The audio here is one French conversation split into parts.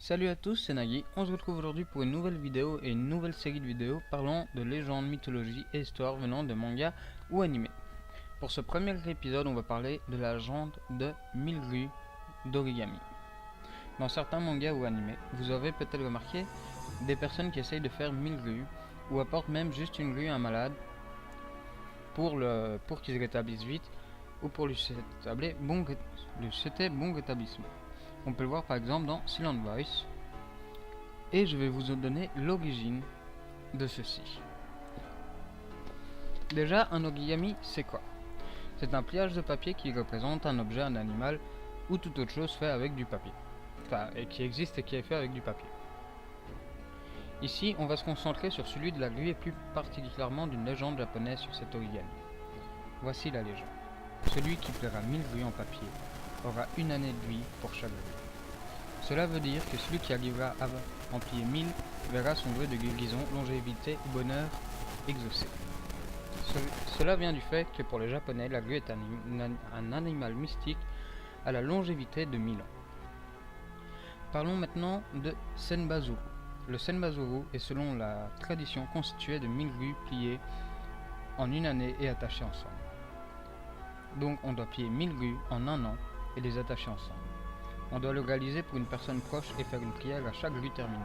Salut à tous, c'est Nagui. On se retrouve aujourd'hui pour une nouvelle vidéo et une nouvelle série de vidéos parlant de légendes, mythologie et histoires venant de mangas ou animés. Pour ce premier épisode, on va parler de la légende de 1000 rues d'origami. Dans certains mangas ou animés, vous avez peut-être remarqué des personnes qui essayent de faire 1000 rues ou apportent même juste une rue à un malade pour qu'il se rétablisse vite ou pour lui souhaiter bon rétablissement. On peut le voir par exemple dans Silent Voice. Et je vais vous donner l'origine de ceci. Déjà, un origami, c'est quoi? C'est un pliage de papier qui représente un objet, un animal ou toute autre chose fait avec du papier. Enfin, et qui existe et qui est fait avec du papier. Ici, on va se concentrer sur celui de la grue et plus particulièrement d'une légende japonaise sur cet origami. Voici la légende. Celui qui pliera 1000 grues en papier aura une année de vie pour chaque grue. Cela veut dire que celui qui arrivera à en plier 1000 verra son vœu de guérison, longévité ou bonheur exaucé. Cela vient du fait que pour les Japonais, la grue est un animal mystique à la longévité de 1000 ans. Parlons maintenant de Senbazuru. Le Senbazuru est selon la tradition constitué de 1000 grues pliées en une année et attachées ensemble. Donc on doit plier 1000 grues en un an et les attacher ensemble. On doit le réaliser pour une personne proche et faire une prière à chaque grue terminée,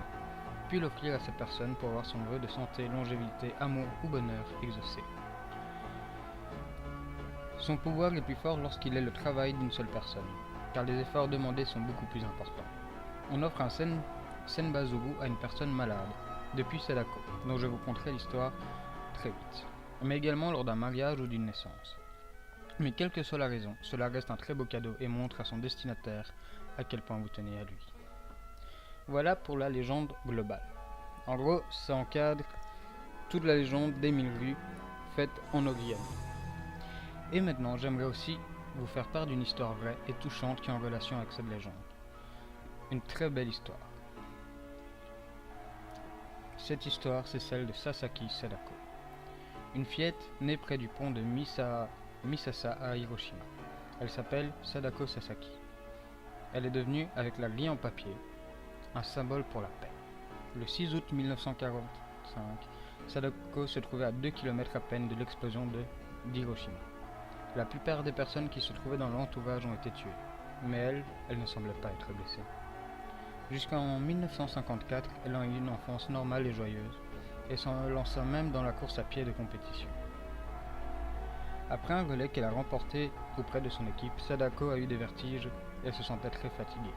puis l'offrir à cette personne pour avoir son vœu de santé, longévité, amour ou bonheur exaucé. Son pouvoir est plus fort lorsqu'il est le travail d'une seule personne, car les efforts demandés sont beaucoup plus importants. On offre un Senbazuru à une personne malade, depuis Sadako, dont je vous conterai l'histoire très vite, mais également lors d'un mariage ou d'une naissance. Mais quelle que soit la raison, cela reste un très beau cadeau et montre à son destinataire à quel point vous tenez à lui. Voilà pour la légende globale. En gros, ça encadre toute la légende des 1000 rues faite en origami. Et maintenant, j'aimerais aussi vous faire part d'une histoire vraie et touchante qui est en relation avec cette légende. Une très belle histoire. Cette histoire, c'est celle de Sasaki Sadako, une fillette née près du pont de Misasa à Hiroshima. Elle s'appelle Sadako Sasaki. Elle est devenue, avec la grue en papier, un symbole pour la paix. Le 6 août 1945, Sadako se trouvait à 2 km à peine de l'explosion d'Hiroshima. La plupart des personnes qui se trouvaient dans l'entourage ont été tuées, mais elle ne semblait pas être blessée. Jusqu'en 1954, elle a eu une enfance normale et joyeuse, et s'en lança même dans la course à pied de compétition. Après un relais qu'elle a remporté auprès de son équipe, Sadako a eu des vertiges et se sentait très fatiguée.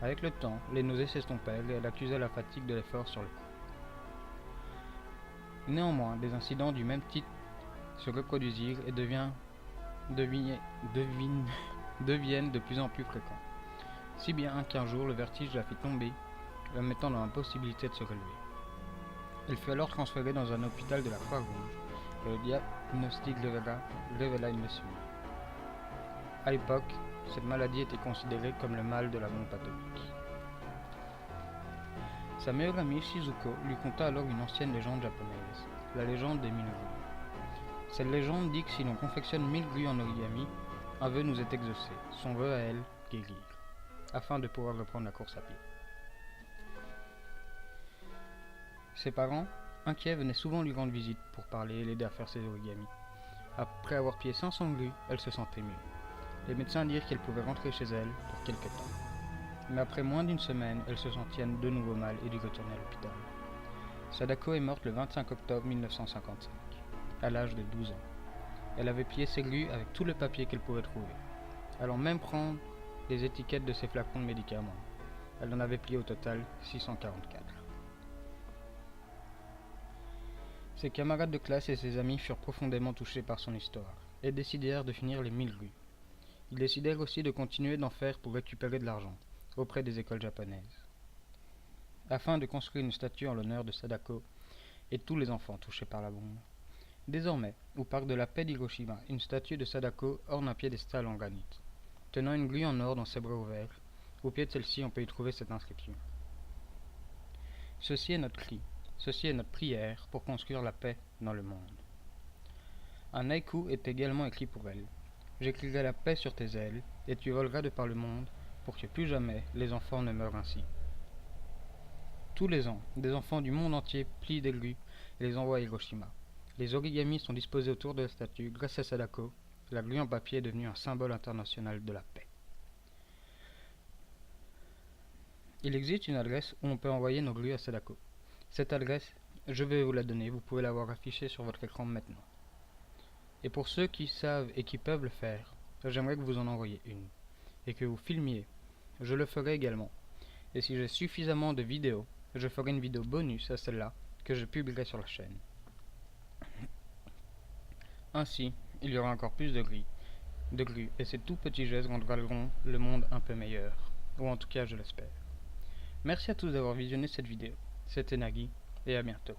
Avec le temps, les nausées s'estompèrent et elle accusait la fatigue de l'effort sur le coup. Néanmoins, des incidents du même type se reproduisirent et deviennent de plus en plus fréquents. Si bien qu'un jour, le vertige la fit tomber, la mettant dans l'impossibilité de se relever. Elle fut alors transférée dans un hôpital de la Croix-Rouge et le diagnostic révéla une leucémie. À l'époque, cette maladie était considérée comme le mal de la bombe atomique. Sa meilleure amie Shizuko lui conta alors une ancienne légende japonaise, la légende des 1000 rues. Cette légende dit que si l'on confectionne 1000 grues en origami, un vœu nous est exaucé, son vœu à elle, guérir, afin de pouvoir reprendre la course à pied. Ses parents, inquiets, venaient souvent lui rendre visite pour parler et l'aider à faire ses origamis. Après avoir plié 500 grues, elle se sentait mieux. Les médecins dirent qu'elle pouvait rentrer chez elle pour quelque temps. Mais après moins d'une semaine, elle se sentit de nouveau mal et dut retourner à l'hôpital. Sadako est morte le 25 octobre 1955, à l'âge de 12 ans. Elle avait plié ses grues avec tout le papier qu'elle pouvait trouver, allant même prendre les étiquettes de ses flacons de médicaments. Elle en avait plié au total 644. Ses camarades de classe et ses amis furent profondément touchés par son histoire et décidèrent de finir les 1000 grues. Ils décidèrent aussi de continuer d'en faire pour récupérer de l'argent auprès des écoles japonaises, afin de construire une statue en l'honneur de Sadako et tous les enfants touchés par la bombe. Désormais, au parc de la paix d'Hiroshima, une statue de Sadako orne un piédestal en granit, tenant une grue en or dans ses bras ouverts. Au pied de celle-ci, on peut y trouver cette inscription. Ceci est notre cri, ceci est notre prière pour construire la paix dans le monde. Un haïku est également écrit pour elle. J'écrirai la paix sur tes ailes, et tu voleras de par le monde, pour que plus jamais les enfants ne meurent ainsi. Tous les ans, des enfants du monde entier plient des grues et les envoient à Hiroshima. Les origamis sont disposés autour de la statue. Grâce à Sadako, la grue en papier est devenue un symbole international de la paix. Il existe une adresse où on peut envoyer nos grues à Sadako. Cette adresse, je vais vous la donner, vous pouvez la voir affichée sur votre écran maintenant. Et pour ceux qui savent et qui peuvent le faire, j'aimerais que vous en envoyiez une, et que vous filmiez. Je le ferai également. Et si j'ai suffisamment de vidéos, je ferai une vidéo bonus à celle-là, que je publierai sur la chaîne. Ainsi, il y aura encore plus de grues, et ces tout petits gestes rendront le monde un peu meilleur, ou en tout cas je l'espère. Merci à tous d'avoir visionné cette vidéo. C'était Nagui, et à bientôt.